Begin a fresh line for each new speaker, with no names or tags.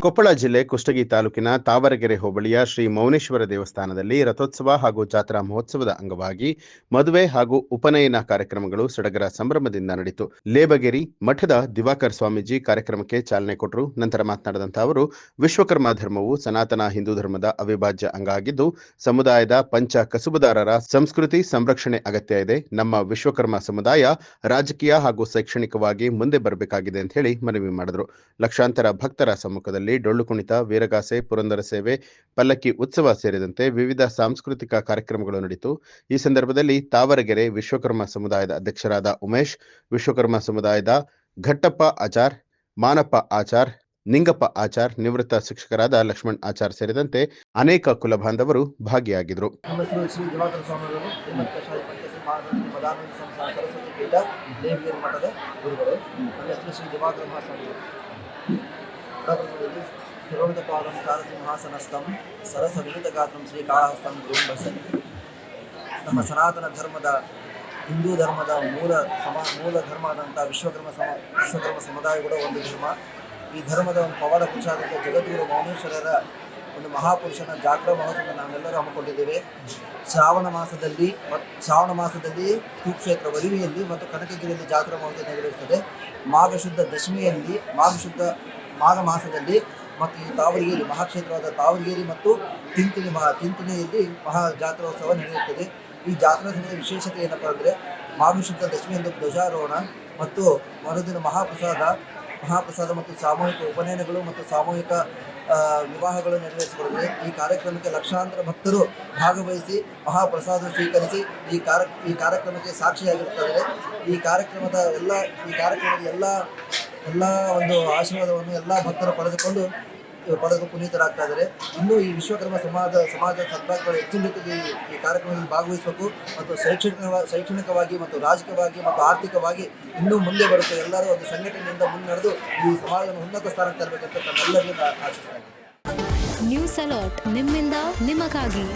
ಕೊಪ್ಪಳ ಜಿಲ್ಲೆ ಕುಷ್ಟಗಿ ತಾಲೂಕಿನ ತಾವರಗೆರೆ ಹೋಬಳಿಯ ಶ್ರೀ ಮೌನೇಶ್ವರ ದೇವಸ್ಥಾನದಲ್ಲಿ ರಥೋತ್ಸವ ಹಾಗೂ ಜಾತ್ರಾ ಮಹೋತ್ಸವದ ಅಂಗವಾಗಿ ಮದುವೆ ಹಾಗೂ ಉಪನಯನ ಕಾರ್ಯಕ್ರಮಗಳು ಸಡಗರ ಸಂಭ್ರಮದಿಂದ ನಡೆಯಿತು. ಲೇಬಗೇರಿ ಮಠದ ದಿವಾಕರ್ ಸ್ವಾಮೀಜಿ ಕಾರ್ಯಕ್ರಮಕ್ಕೆ ಚಾಲನೆ ಕೊಟ್ಟರು. ನಂತರ ಮಾತನಾಡಿದಂಥ ಅವರು, ವಿಶ್ವಕರ್ಮ ಧರ್ಮವು ಸನಾತನ ಹಿಂದೂ ಧರ್ಮದ ಅವಿಭಾಜ್ಯ ಅಂಗ ಆಗಿದ್ದು, ಸಮುದಾಯದ ಪಂಚ ಕಸುಬುದಾರರ ಸಂಸ್ಕೃತಿ ಸಂರಕ್ಷಣೆ ಅಗತ್ಯ ಇದೆ. ನಮ್ಮ ವಿಶ್ವಕರ್ಮ ಸಮುದಾಯ ರಾಜಕೀಯ ಹಾಗೂ ಶೈಕ್ಷಣಿಕವಾಗಿ ಮುಂದೆ ಬರಬೇಕಾಗಿದೆ ಅಂತ ಹೇಳಿ ಮನವಿ ಮಾಡಿದರು. ಲಕ್ಷಾಂತರ ಭಕ್ತರ ಸಮ್ಮುಖದಲ್ಲಿ ಡೊಳ್ಳು ಕುಣಿತ, ವೀರಗಾಸೆ, ಪುರಂದರ ಸೇವೆ, ಪಲ್ಲಕ್ಕಿ ಉತ್ಸವ ಸೇರಿದಂತೆ ವಿವಿಧ ಸಾಂಸ್ಕೃತಿಕ ಕಾರ್ಯಕ್ರಮಗಳು ನಡೆಯಿತು. ಈ ಸಂದರ್ಭದಲ್ಲಿ ತಾವರಗೆರೆ ವಿಶ್ವಕರ್ಮ ಸಮುದಾಯದ ಅಧ್ಯಕ್ಷರಾದ ಉಮೇಶ್, ವಿಶ್ವಕರ್ಮ ಸಮುದಾಯದ ಘಟ್ಟಪ್ಪ ಆಚಾರ್, ಮಾನಪ್ಪ ಆಚಾರ್, ನಿಂಗಪ್ಪ ಆಚಾರ್, ನಿವೃತ್ತ ಶಿಕ್ಷಕರಾದ ಲಕ್ಷ್ಮಣ್ ಆಚಾರ್ ಸೇರಿದಂತೆ ಅನೇಕ ಕುಲ ಬಾಂಧವರು ಭಾಗಿಯಾಗಿದ್ದರು.
ತಿರುವನಂತಪಾದಂ ಚಾರಸಿಂಹಾಸನಸ್ಥಂ ಸರಸ ವಿನಿತಗಾತ್ರಂ ಶ್ರೀಕಾಳಹಸ್ತಂ ಗುರುಂಬಸನ್. ನಮ್ಮ ಸನಾತನ ಧರ್ಮದ ಹಿಂದೂ ಧರ್ಮದ ಮೂಲ ಧರ್ಮ ಆದಂಥ ವಿಶ್ವಕರ್ಮ ಸಮುದಾಯ ಕೂಡ ಒಂದು ಧರ್ಮ. ಈ ಧರ್ಮದ ಒಂದು ಪವಾಡ ಪುರುಷಾದಂಥ ಜಗದ್ಗುರು ಮೌನೇಶ್ವರರ ಒಂದು ಮಹಾಪುರುಷನ ಜಾತ್ರಾ ಮಹೋತ್ಸವ ನಾವೆಲ್ಲರೂ ಹಮ್ಮಿಕೊಂಡಿದ್ದೇವೆ. ಶ್ರಾವಣ ಮಾಸದಲ್ಲಿ ಕುರುಕ್ಷೇತ್ರ ವರಿವಿಯಲ್ಲಿ ಮತ್ತು ಕನಕಗಿರಿಯಲ್ಲಿ ಜಾತ್ರಾ ಮಹೋತ್ಸವ ನೆರವೇರುತ್ತದೆ. ಮಾಘ ಶುದ್ಧ ದಶಮಿಯಲ್ಲಿ ಮಾಘ ಮಾಸದಲ್ಲಿ ಮತ್ತು ಈ ತಾವರಗೇರಿ ಮಹಾಕ್ಷೇತ್ರವಾದ ತಾವರಗೇರಿ ಮತ್ತು ತಿಂತಿಣಿಯಲ್ಲಿ ಮಹಾ ಜಾತ್ರೋತ್ಸವ ನಡೆಯುತ್ತದೆ. ಈ ಜಾತ್ರೋತ್ಸವದ ವಿಶೇಷತೆ ಏನಪ್ಪ ಅಂದರೆ, ಮಾಘ ಶುದ್ಧ ದಶಮಿಯಂದು ಧ್ವಜಾರೋಹಣ ಮತ್ತು ಮರುದಿನ ಮಹಾಪ್ರಸಾದ ಮತ್ತು ಸಾಮೂಹಿಕ ಉಪನಯನಗಳು ಮತ್ತು ಸಾಮೂಹಿಕ ವಿವಾಹಗಳು ನೆರವೇರಿಸಿಕೊಳ್ಳುತ್ತದೆ. ಈ ಕಾರ್ಯಕ್ರಮಕ್ಕೆ ಲಕ್ಷಾಂತರ ಭಕ್ತರು ಭಾಗವಹಿಸಿ ಮಹಾಪ್ರಸಾದ ಸ್ವೀಕರಿಸಿ ಈ ಕಾರ್ಯಕ್ರಮಕ್ಕೆ ಸಾಕ್ಷಿಯಾಗಿರುತ್ತಾರೆ. ಈ ಕಾರ್ಯಕ್ರಮದ ಎಲ್ಲ ಒಂದು ಆಶೀರ್ವಾದವನ್ನು ಎಲ್ಲ ಭಕ್ತರು ಪಡೆದು ಪುನೀತರಾಗ್ತಾ ಇದ್ದಾರೆ. ಇನ್ನೂ ಈ ವಿಶ್ವಕರ್ಮ ಸಮಾಜ ಸದ್ಭಕ್ತರು ಹೆಚ್ಚಿನ ರೀತಿಯಲ್ಲಿ ಈ ಕಾರ್ಯಕ್ರಮದಲ್ಲಿ ಭಾಗವಹಿಸಬೇಕು ಮತ್ತು ಶೈಕ್ಷಣಿಕವಾಗಿ ಮತ್ತು ರಾಜಕೀಯವಾಗಿ ಮತ್ತು ಆರ್ಥಿಕವಾಗಿ ಇನ್ನೂ ಮುಂದೆ ಬರುತ್ತೆ. ಎಲ್ಲರೂ ಒಂದು ಸಂಘಟನೆಯಿಂದ ಮುನ್ನಡೆದು ಈ ಸಮಾಜವನ್ನು ಉನ್ನತ ಸ್ಥಾನಕ್ಕೆ ತರಬೇಕಂತ ತಮ್ಮೆಲ್ಲರಿಗೂ ಆಶಿಸಲಾಗಿದೆ.
ನ್ಯೂಸ್ ಅಲರ್ಟ್ ನಿಮ್ಮಿಂದ ನಿಮಗಾಗಿ.